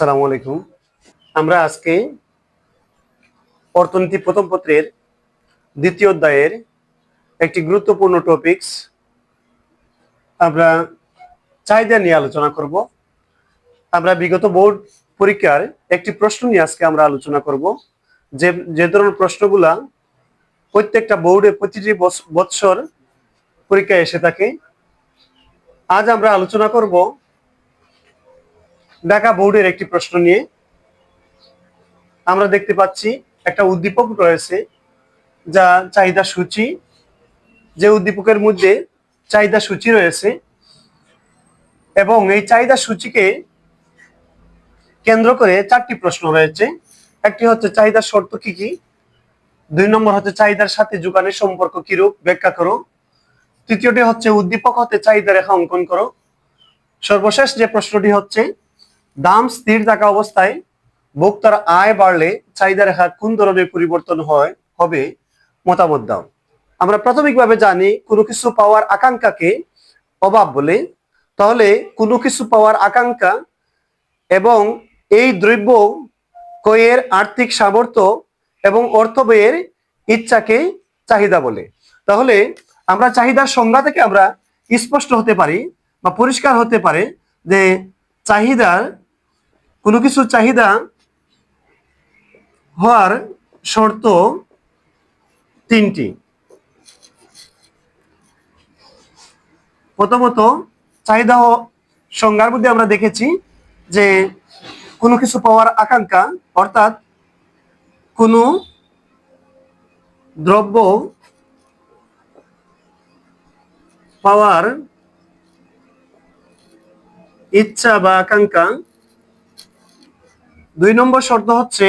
আসসালামু আলাইকুম। আমরা আজকে অর্থনীতি প্রথম পত্রের দ্বিতীয় অধ্যায়ের একটি গুরুত্বপূর্ণ টপিকস আমরা চাহিদা নিয়ে আলোচনা করব। আমরা বিগত বোর্ড পরীক্ষার একটি প্রশ্ন নিয়ে আজকে আমরা আলোচনা করব, যে যে ধরনের প্রশ্নগুলা প্রত্যেকটা বোর্ডে প্রতিটি বৎসর পরীক্ষায় এসে থাকে। আজ আমরা আলোচনা করব ঢাকা বোর্ডের একটি প্রশ্ন নিয়ে। আমরা দেখতে পাচ্ছি একটা উদ্দীপক রয়েছে, যা চাহিদা সূচি। যে উদ্দীপকের মধ্যে চাহিদা সূচি রয়েছে এবং এই চাহিদা সূচিকে কেন্দ্র করে চারটি প্রশ্ন রয়েছে। একটি হচ্ছে চাহিদার শর্ত কি কি, 2 নম্বর হচ্ছে চাহিদার সাথে যোগানের সম্পর্ক কিরূপ ব্যাখ্যা করো, তৃতীয়টি হচ্ছে উদ্দীপক হতে চাহিদা রেখা অঙ্কন করো, সর্বশেষ যে প্রশ্নটি হচ্ছে দাম স্থির থাকা অবস্থায় ভোক্তার আয় বাড়লে চাহিদা রেখা কোন ধরনের পরিবর্তন হবে মতামত দাও। আমরা প্রাথমিকভাবে জানি কোনো কিছু পাওয়ার আকাঙ্ক্ষাকে অভাব বলে। তাহলে কোনো কিছু পাওয়ার আকাঙ্ক্ষা এবং এই দ্রব্য ক্রয়ের আর্থিক সামর্থ্য এবং অর্থ ব্যয়ের ইচ্ছাকে চাহিদা বলে। তাহলে আমরা চাহিদার সংজ্ঞা থেকে আমরা স্পষ্ট হতে পারি বা পরিষ্কার হতে পারে যে চাহিদার কোনো কিছু চাহিদা হওয়ার শর্ত তিনটি। প্রথমত চাহিদা সংজ্ঞার মধ্যে আমরা দেখেছি যে কোনো কিছু পাওয়ার আকাঙ্ক্ষা, অর্থাৎ কোনো দ্রব্য পাওয়ার ইচ্ছা বা আকাঙ্ক্ষা। 2 নম্বর শর্ত হচ্ছে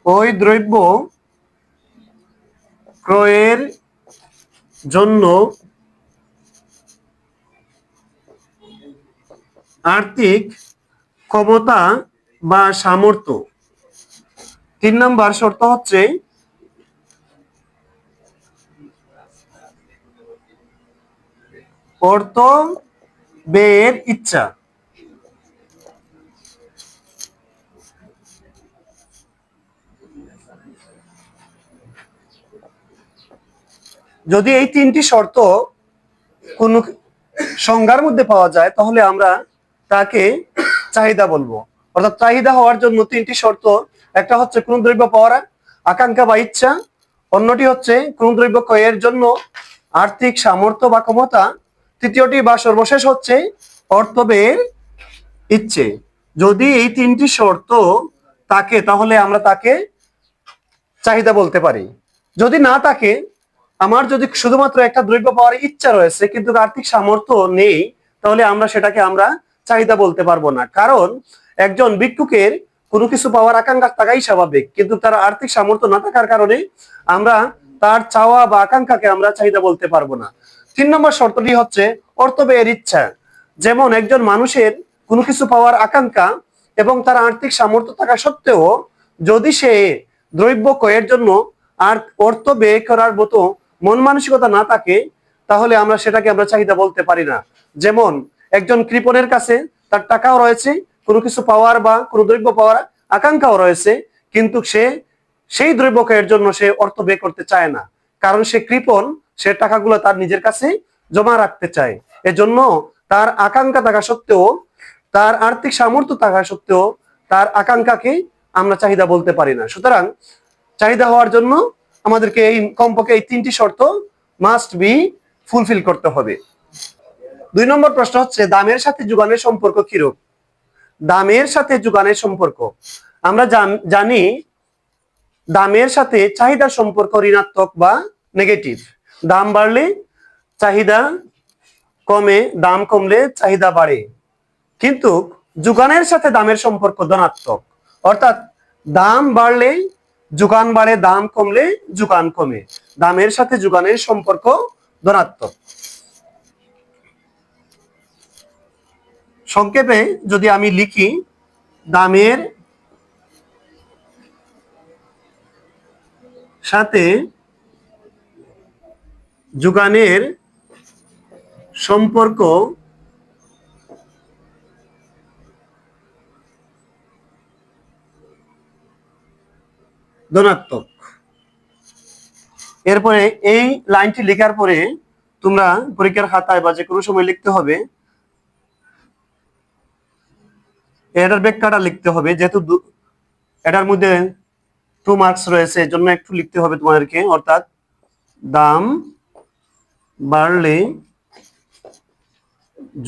ওই দ্রব্য ক্রয়ের জন্য আর্থিক ক্ষমতা বা সামর্থ্য। 3 নম্বর শর্ত হচ্ছে অর্থ ব্যয়ের ইচ্ছা। যদি এই তিনটি শর্ত কোন সংজ্ঞার মধ্যে পাওয়া যায় তাহলে আমরা তাকে চাহিদা বলবো। অর্থাৎ চাহিদা হওয়ার জন্য তিনটি শর্ত, একটা হচ্ছে কোন দ্রব্য পাওয়ার আকাঙ্ক্ষা বা ইচ্ছা, অন্যটি হচ্ছে কোন দ্রব্য ক্রয়ের জন্য আর্থিক সামর্থ্য বা ক্ষমতা, তৃতীয়টি বা সর্বশেষ হচ্ছে অর্থ ব্যয়ের ইচ্ছে। যদি এই তিনটি শর্ত থাকে তাহলে আমরা তাকে চাহিদা বলতে পারি। যদি না থাকে, আমার যদি শুধুমাত্র একটা দ্রব্য পাওয়ার ইচ্ছা রয়েছে কিন্তু আর্থিক সামর্থ্য নেই, তাহলে আমরা চাহিদা বলতে পারবো না। কারণ একজন ভিক্ষুকের কোনো কিছু পাওয়ার আকাঙ্ক্ষা থাকাই স্বাভাবিক, কিন্তু তার আর্থিক সামর্থ্য না থাকার কারণে আমরা তার চাওয়া বা আকাঙ্ক্ষাকে আমরা চাহিদা বলতে পারবো না। 3 নম্বর শর্তটি হচ্ছে অর্থ ব্যয়ের ইচ্ছা। যেমন একজন মানুষের কোনো কিছু পাওয়ার আকাঙ্ক্ষা এবং তার আর্থিক সামর্থ্য থাকা সত্ত্বেও যদি সে দ্রব্য ক্রয়ের জন্য আর অর্থ ব্যয় করার মতো মন মানসিকতা না থাকে, তাহলে সেটাকে আমরা চাহিদা বলতে পারি না। যেমন একজন কৃপণের কাছে তার টাকাও রয়েছে, কোনো কিছু পাওয়ার বা কোনো দ্রব্য পাওয়ার আকাঙ্ক্ষাও রয়েছে, কিন্তু সে সেই দ্রব্য ক্রয়ের জন্য সে অর্থ ব্যয় করতে চায় না। কারণ সে কৃপণ, সে টাকাগুলো তার নিজের কাছে জমা রাখতে চায়। এজন্য তার আকাঙ্ক্ষা থাকা সত্ত্বেও, তার আর্থিক সামর্থ্য থাকা সত্ত্বেও তার আকাঙ্ক্ষাকে আমরা চাহিদা বলতে পারি না। সুতরাং চাহিদা হওয়ার জন্য আমাদেরকে কমপক্ষে এই তিনটি শর্ত মাস্ট বি ফুলফিল করতে হবে। 2 নম্বর প্রশ্ন হচ্ছে দামের সাথে যোগানের সম্পর্ক কিরূপ। দামের সাথে যোগানের সম্পর্ক আমরা জানি দামের সাথে চাহিদার সম্পর্ক ঋণাত্মক বা নেগেটিভ। দাম বাড়লে চাহিদা কমে, দাম কমলে চাহিদা বাড়ে। কিন্তু যোগানের সাথে দামের সম্পর্ক ধনাত্মক, অর্থাৎ দাম বাড়লে যোগান বাড়ে, দাম কমলে যোগান কমে। দামের সাথে যোগানের সম্পর্ক ধনাত্মক। সংক্ষেপে যদি আমি লিখি, দামের সাথে যোগানের সম্পর্ক ধনাত্মক। এরপরে এই লাইনটি লেখার পরে তোমরা পরীক্ষার খাতায় বা যে কোনো সময় লিখতে হবে, এটার ব্যাখ্যাটা লিখতে হবে, যেহেতু এটার মধ্যে 2 মার্কস রয়েছে, এর জন্য একটু লিখতে হবে তোমাদেরকে। অর্থাৎ দাম বাড়লে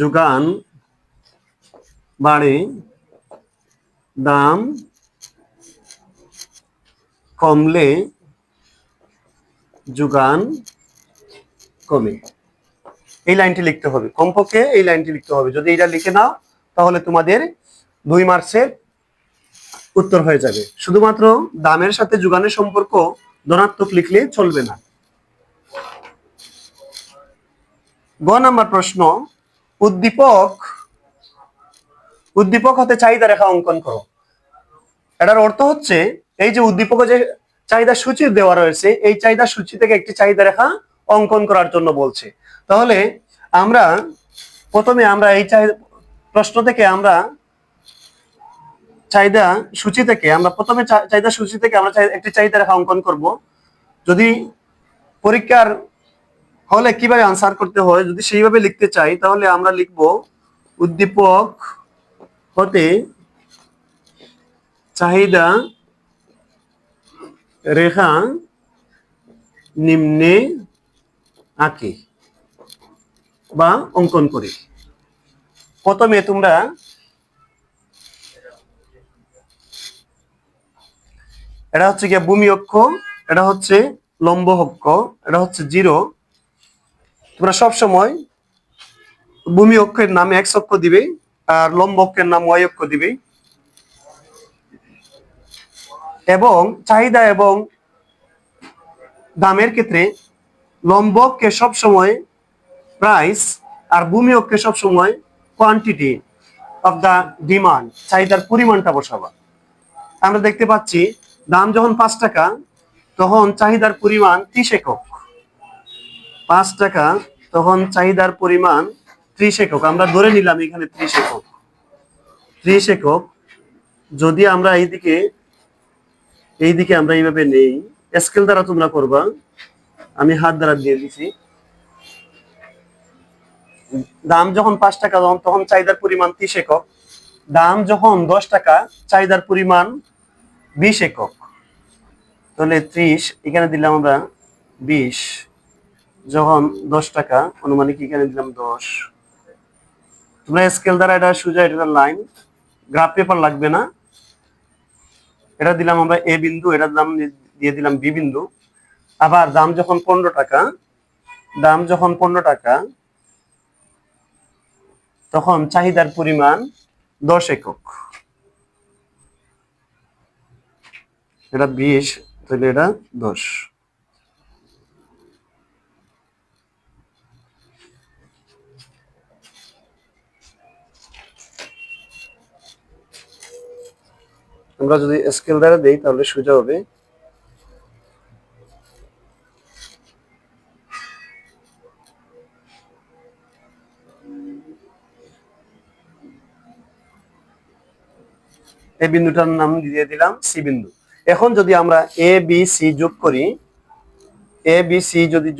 যোগান বাড়ে, দাম কমলে যোগান কমে। এই লাইনটি লিখতে হবে, কমপক্ষে এই লাইনটি লিখতে হবে। যদি এটা লিখে নাও তাহলে তোমাদের 2 মার্কসের উত্তর হয়ে যাবে। শুধুমাত্র দামের সাথে যোগানের সম্পর্ক ধনাত্মক লিখলে চলবে না। গ নাম্বার প্রশ্ন, উদ্দীপক হতে চাহিদা রেখা অঙ্কন করো। এটার অর্থ হচ্ছে এই যে উদ্দীপকে যে চাহিদা সূচি দেওয়া রয়েছে, এই চাহিদা সূচি থেকে একটি চাহিদা রেখা অঙ্কন করার জন্য বলছে। তাহলে আমরা প্রথমে এই প্রশ্ন থেকে আমরা চাহিদা সূচি থেকে আমরা একটি চাহিদা রেখা অঙ্কন করব। যদি পরীক্ষার হলে কিভাবে আনসার করতে হয় যদি সেইভাবে লিখতে চাই, তাহলে আমরা লিখব উদ্দীপক হতে চাহিদা রেখা নিম্নে আঁকি বা অঙ্কন করি। প্রথমে তোমরা এটা হচ্ছে গিয়ে ভূমি অক্ষ, এটা হচ্ছে লম্ব অক্ষ, এটা হচ্ছে 0। তোমরা সব সময় ভূমি অক্ষের নাম x অক্ষ দিবে আর লম্ব অক্ষের নাম y অক্ষ দিবে। এবং চাহিদা এবং দামের ক্ষেত্রে লম্ব অক্ষে সবসময় প্রাইস আর ভূমি অক্ষে সবসময় কোয়ান্টিটি অফ দা ডিমান্ড, চাহিদার পরিমাণটা বসাবা। আমরা দেখতে পাচ্ছি দাম যখন 5 টাকা তখন চাহিদার পরিমাণ 30 একক। 5 টাকা তখন চাহিদার পরিমাণ 30 একক। আমরা ধরে নিলাম এখানে 30 একক। 30 একক যদি আমরা এইদিকে আমরা এইভাবে নেই, স্কেল দ্বারা তোমরা করবা, আমি হাত দ্বারা দিয়ে দিছি। দাম যখন 5 টাকা তখন চাহিদার পরিমাণ 30 একক। দাম যখন 10 টাকা চাহিদার পরিমাণ 20 একক। তাহলে 30 এখানে দিলাম আমরা 20, যখন 10 টাকা অনুমানিক এখানে দিলাম 10। তোমরা স্কেল দ্বারা এটা সোজা এটা লাইন, গ্রাফ পেপার লাগবে না। এটা দিলাম আমরা এ বিন্দু, এটার দাম দিয়ে দিলাম বি বিন্দু। আবার দাম যখন 15 টাকা তখন চাহিদার পরিমাণ 10 একক। এটা 20, তাহলে এটা 10। আমরা যদি স্কেল দ্বারা দেই তাহলে সোজা হবে। এই বিন্দুটার নাম দিয়ে দিলাম সি বিন্দু। এখন যদি আমরা এ বি সি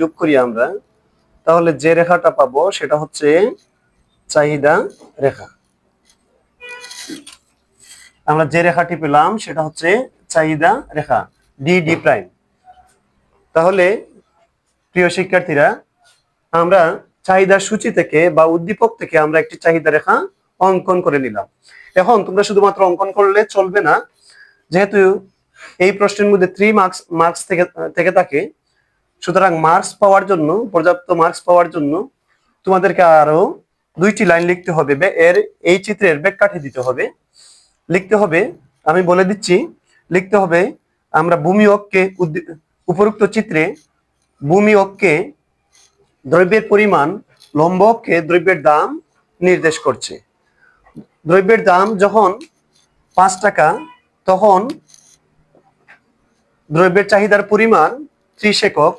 যোগ করি আমরা, তাহলে যে রেখাটা পাবো সেটা হচ্ছে চাহিদা রেখা। আমরা যে রেখাটি পেলাম সেটা হচ্ছে চাহিদা রেখা, ডি ডি প্রাইম। তাহলে প্রিয় শিক্ষার্থীরা, আমরা চাহিদা সূচি থেকে বা উদ্দীপক থেকে আমরা একটি চাহিদা রেখা অঙ্কন করে নিলাম। এখন তোমরা শুধুমাত্র অঙ্কন করলে চলবে না, যেহেতু এই প্রশ্নের মধ্যে 3 মার্কস থেকে থাকে, সুতরাং পর্যাপ্ত মার্কস পাওয়ার জন্য তোমাদেরকে আরো 2টি লাইন লিখতে হবে। এই চিত্রের ব্যাখ্যাটি দিতে হবে। লিখতে হবে, আমি বলে দিচ্ছি, লিখতে হবে আমরা ভূমি অক্ষে উপরোক্ত চিত্রে ভূমি অক্ষে দ্রব্যের পরিমাণ, লম্ব অক্ষে দ্রব্যের দাম নির্দেশ করছে। দ্রব্যের দাম যখন 5 টাকা তখন দ্রব্যের চাহিদার পরিমাণ 30 একক।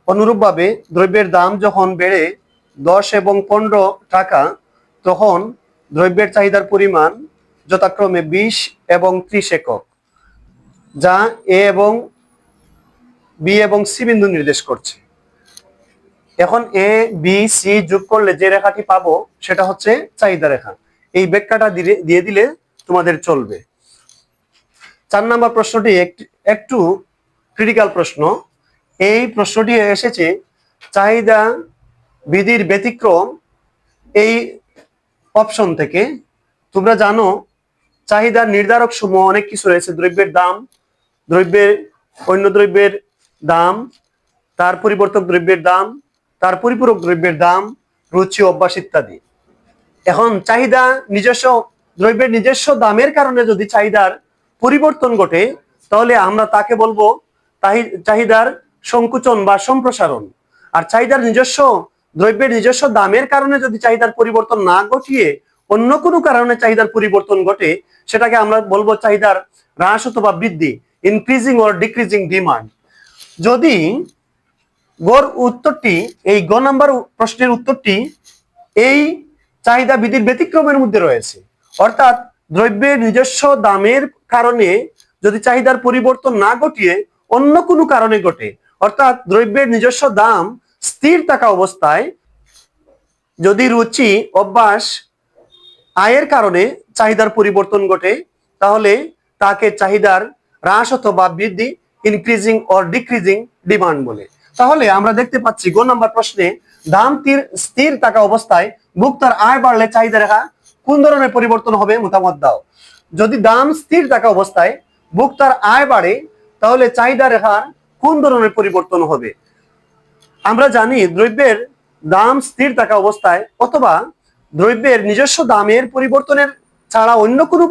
অনুরূপভাবে দ্রব্যের দাম যখন বেড়ে 10 এবং 15 টাকা, তখন দ্রব্যের চাহিদার পরিমাণ যথাক্রমে 20 এবং 30 একক, যা এ এবং বি এবং সি বিন্দু নির্দেশ করছে। এখন এ বি সি যোগ করলে যে রেখাটি পাবো সেটা হচ্ছে চাহিদা রেখা। এই ব্যাখ্যাটা দিয়ে দিলে তোমাদের চলবে। 4 নম্বর প্রশ্নটি একটু ক্রিটিক্যাল প্রশ্ন। এই প্রশ্নটি এসেছে চাহিদা বিধির ব্যতিক্রম এই অপশন থেকে। তোমরা জানো চাহিদার নির্ধারক সমূহ অনেক কিছু রয়েছে: দ্রব্যের দাম, দ্রব্যের অন্য দ্রব্যের দাম, তার পরিবর্তক দ্রব্যের দাম, তার পরিপূরক দ্রব্যের দাম, রুচি, অভ্যাস ইত্যাদি। এখন চাহিদা নিজস্ব দ্রব্যের নিজস্ব দামের কারণে যদি চাহিদার পরিবর্তন ঘটে, তাহলে আমরা তাকে বলবো চাহিদার সংকুচন বা সম্প্রসারণ। আর চাহিদার দ্রব্যের নিজস্ব দামের কারণে যদি চাহিদার পরিবর্তন না ঘটিয়ে অন্য কোনো কারণে চাহিদার পরিবর্তন ঘটে, সেটাকে আমরা বলবো চাহিদার হ্রাস অথবা বৃদ্ধি, ইনক্রিজিং অর ডিক্রিজিং ডিমান্ড। যদি এই গ নাম্বার প্রশ্নের উত্তরটি এই চাহিদা বিধির ব্যতিক্রমের মধ্যে রয়েছে, অর্থাৎ দ্রব্যের নিজস্ব দামের কারণে যদি চাহিদার পরিবর্তন না ঘটিয়ে অন্য কোনো কারণে ঘটে, অর্থাৎ দ্রব্যের নিজস্ব দাম স্থির থাকা অবস্থায় যদি রুচি, অভ্যাস, আয়ের কারণে চাহিদার পরিবর্তন ঘটে, তাহলে তাকে চাহিদার হ্রাস অথবা বৃদ্ধি, ইনক্রিজিং অর ডিক্রিজিং ডিমান্ড বলে। তাহলে আমরা দেখতে পাচ্ছি গ নাম্বার প্রশ্নে দাম স্থির থাকা অবস্থায় ভোক্তার আয় বাড়লে চাহিদা রেখা কোন ধরনের পরিবর্তন হবে? মতামত দাও। যদি দাম স্থির থাকা অবস্থায় ভোক্তার আয় বাড়ে, তাহলে চাহিদা রেখার কোন ধরনের পরিবর্তন হবে? আমরা জানি দ্রব্যের দাম স্থির থাকা অবস্থায় অথবা দ্রব্যের নিজস্ব দামের পরিবর্তনের ছাড়া অন্য কোনো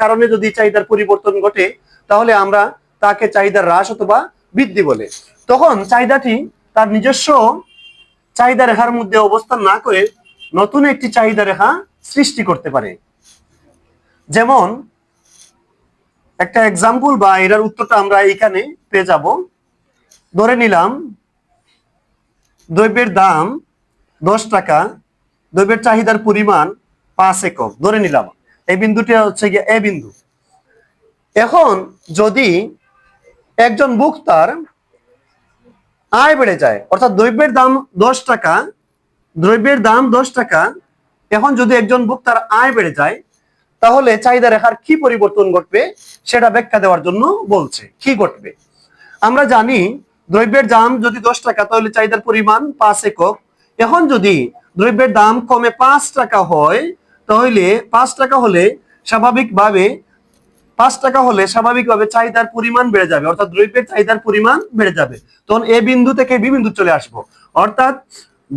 কারণে যদি চাহিদার পরিবর্তন ঘটে, তাহলে আমরা তাকে চাহিদার হ্রাস অথবা বৃদ্ধি বলে। তখন চাহিদাটি তার নিজস্ব চাহিদা রেখার মধ্যে অবস্থান না করে নতুন একটি চাহিদা রেখা সৃষ্টি করতে পারে। যেমন একটা এক্সাম্পল বা এটার উত্তরটা আমরা এখানে পেয়ে যাব। ধরে নিলাম দ্রব্যের দাম 10 টাকা, দ্রব্যের চাহিদার পরিমাণ 5 একক ধরে নিলাম। এই বিন্দুটি হচ্ছে গিয়ে এ বিন্দু। এখন যদি একজন ভোক্তার আয় বেড়ে যায়, অর্থাৎ দ্রব্যের দাম 10 টাকা, এখন যদি একজন ভোক্তার আয় বেড়ে যায়, তাহলে চাহিদা রেখার কি পরিবর্তন ঘটবে সেটা ব্যাখ্যা দেওয়ার জন্য বলছে। কি ঘটবে? আমরা জানি দ্রব্যের দাম যদি 10 টাকা, তাহলে চাহিদার পরিমাণ 5 একক। এখন যদি দ্রব্যের দাম কমে 5 টাকা হয়, তাহলে 5 টাকা হলে স্বাভাবিকভাবে চাহিদার পরিমাণ বেড়ে যাবে, অর্থাৎ দ্রব্যের চাহিদার পরিমাণ বেড়ে যাবে। তখন এ বিন্দু থেকে বি বিন্দু চলে আসবো, অর্থাৎ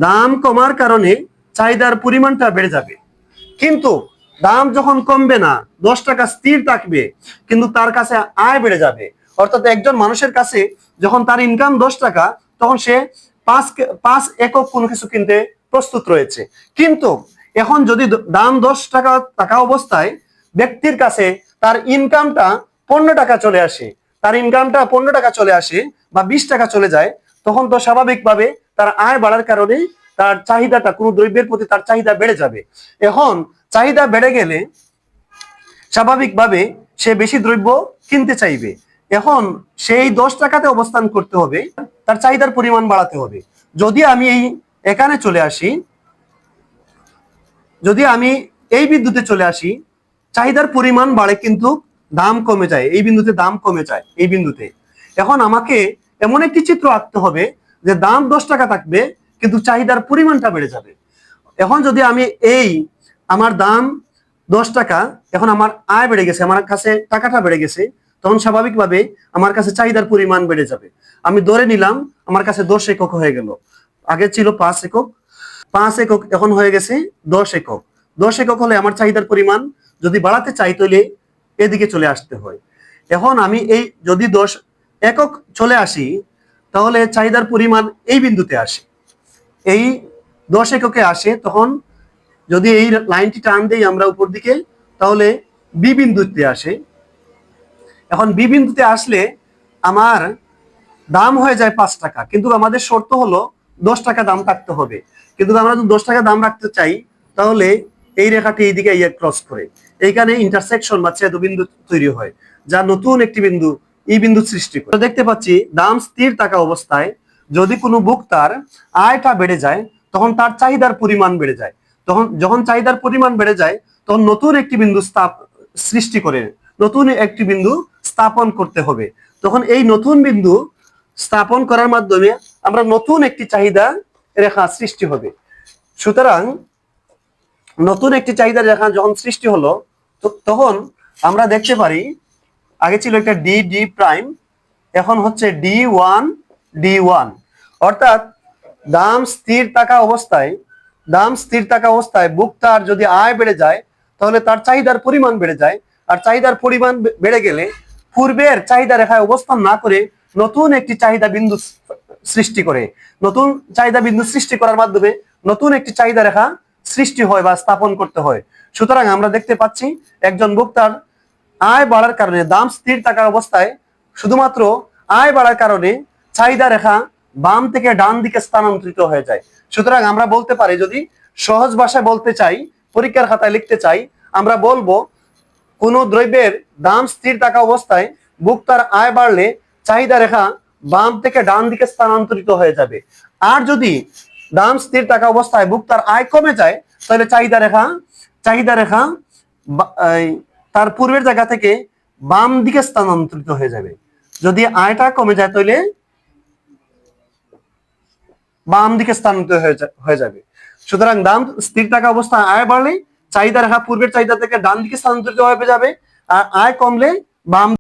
দাম কমার কারণে চাহিদার পরিমাণটা বেড়ে যাবে। কিন্তু দাম যখন কমবে না, 10 টাকা স্থির থাকবে, কিন্তু তার কাছে আয় বেড়ে যাবে। অর্থাৎ একজন মানুষের কাছে যখন তার ইনকাম 10 টাকা, তখন সে 5 একক কোনো কিছু কিনতে প্রস্তুত রয়েছে। কিন্তু এখন যদি দাম 10 টাকা থাকা অবস্থায় ব্যক্তির কাছে তার ইনকামটা 15 টাকা চলে আসে, বা 20 টাকা চলে যায়, তখন তো স্বাভাবিকভাবে তার আয় বাড়ার কারণে তার চাহিদাটা, কোনো দ্রব্যের প্রতি তার চাহিদা বেড়ে যাবে। এখন চাহিদা বেড়ে গেলে স্বাভাবিকভাবে সে বেশি দ্রব্য কিনতে চাইবে। এখন সেই 10 টাকাতে অবস্থান করতে হবে, তার চাহিদার পরিমাণ বাড়াতে হবে। যদি আমি এই বিন্দুতে চলে আসি, চাহিদার পরিমাণ বাড়ে কিন্তু দাম কমে যায়। এই বিন্দুতে দাম কমে যায়, এই বিন্দুতে। এখন আমাকে এমন একটি চিত্র আঁকতে হবে যে দাম 10 টাকা থাকবে, কিন্তু চাহিদার পরিমাণটা বেড়ে যাবে। এখন যদি আমি আমার দাম 10 টাকা, এখন আমার আয় বেড়ে গেছে, আমার কাছে টাকাটা বেড়ে গেছে, তখন স্বাভাবিকভাবে আমার কাছে চাহিদার পরিমাণ বেড়ে যাবে। আমি ধরে নিলাম আমার কাছে 10 একক হয়ে গেল। আগে ছিল 5 একক, এখন হয়ে গেছে 10 একক। 10 একক হলে আমার চাহিদার পরিমাণ যদি বাড়াতে চাই, তাহলে এদিকে চলে আসতে হয়। এখন আমি যদি 10 একক চলে আসি, তাহলে চাহিদার পরিমাণ এই বিন্দুতে আসে, এই 10 এককে আসে। তখন যদি এই লাইনটি টান দেই আমরা উপর দিকে, তাহলে বি বিন্দুতে আসে। এখন বি বিন্দুতে আসলে আমার দাম হয়ে যায় 5 টাকা, কিন্তু আমাদের শর্ত হলো 10 টাকা দাম রাখতে হবে। কিন্তু আমরা যদি 10 টাকা দাম রাখতে চাই, তাহলে এই রেখাটি এইদিকে ক্রস করে এইখানে ইন্টারসেকশন বা ছেদবিন্দু তৈরি হয়, যা নতুন একটি বিন্দু এই বিন্দু সৃষ্টি করে। দেখতে পাচ্ছি দাম স্থির থাকা অবস্থায় যদি কোনো ভোক্তার আয়টা বেড়ে যায়, তখন তার চাহিদার পরিমাণ বেড়ে যায়। যখন চাহিদার পরিমাণ বেড়ে যায়, তখন নতুন একটি বিন্দু সৃষ্টি করে নতুন একটি বিন্দু স্থাপন করতে হবে। তখন এই নতুন বিন্দু স্থাপন করার মাধ্যমে আমরা নতুন একটি চাহিদা রেখা সৃষ্টি হবে। সুতরাং নতুন একটি চাহিদা রেখা যখন সৃষ্টি হলো, তখন আমরা দেখতে পারি আগে ছিল একটা ডি ডি প্রাইম, এখন হচ্ছে D1 অর্থাৎ দাম স্থির থাকা অবস্থায় ভোক্তার যদি আয় বেড়ে যায়, তাহলে তার চাহিদার পরিমাণ বেড়ে যায়। আর চাহিদার পরিমাণ বেড়ে গেলে পূর্বের চাহিদা রেখায় অবস্থান না করে নতুন একটি চাহিদা বিন্দু সৃষ্টি করে, নতুন চাহিদা বিন্দু সৃষ্টি করার মাধ্যমে নতুন একটি চাহিদা রেখা সৃষ্টি হয় বা স্থাপন করতে হয়। সুতরাং আমরা দেখতে পাচ্ছি একজন ভোক্তার আয় বাড়ার কারণে, দাম স্থির থাকার অবস্থায় শুধুমাত্র আয় বাড়ার কারণে চাহিদা রেখা বাম থেকে ডান দিকে স্থানান্তরিত হয়ে যায়। সুতরাং আমরা বলতে পারি, যদি সহজ ভাষায় বলতে চাই, পরীক্ষার খাতায় লিখতে চাই, আমরা বলবো কোন দ্রব্যের দাম স্থির থাকা অবস্থায় ভোক্তার আয় বাড়লে চাহিদা রেখা বাম থেকে ডান দিকে স্থানান্তরিত হয়ে যাবে। আর যদি দাম স্থির থাকা অবস্থায় ভোক্তার আয় কমে যায়, তাহলে চাহিদা রেখা তার পূর্বের জায়গা থেকে বাম দিকে স্থানান্তরিত হয়ে যাবে। যদি আয়টা কমে যায়, তাহলে বাম দিকে স্থানান্তরিত হয়ে যাবে। সুতরাং দাম স্থির থাকা অবস্থায় আয় বাড়লে চাহিদা রেখা পূর্বের চাহিদা থেকে ডান দিকে স্থানান্তরিত হয়ে যাবে, আর আয় কমলে বাম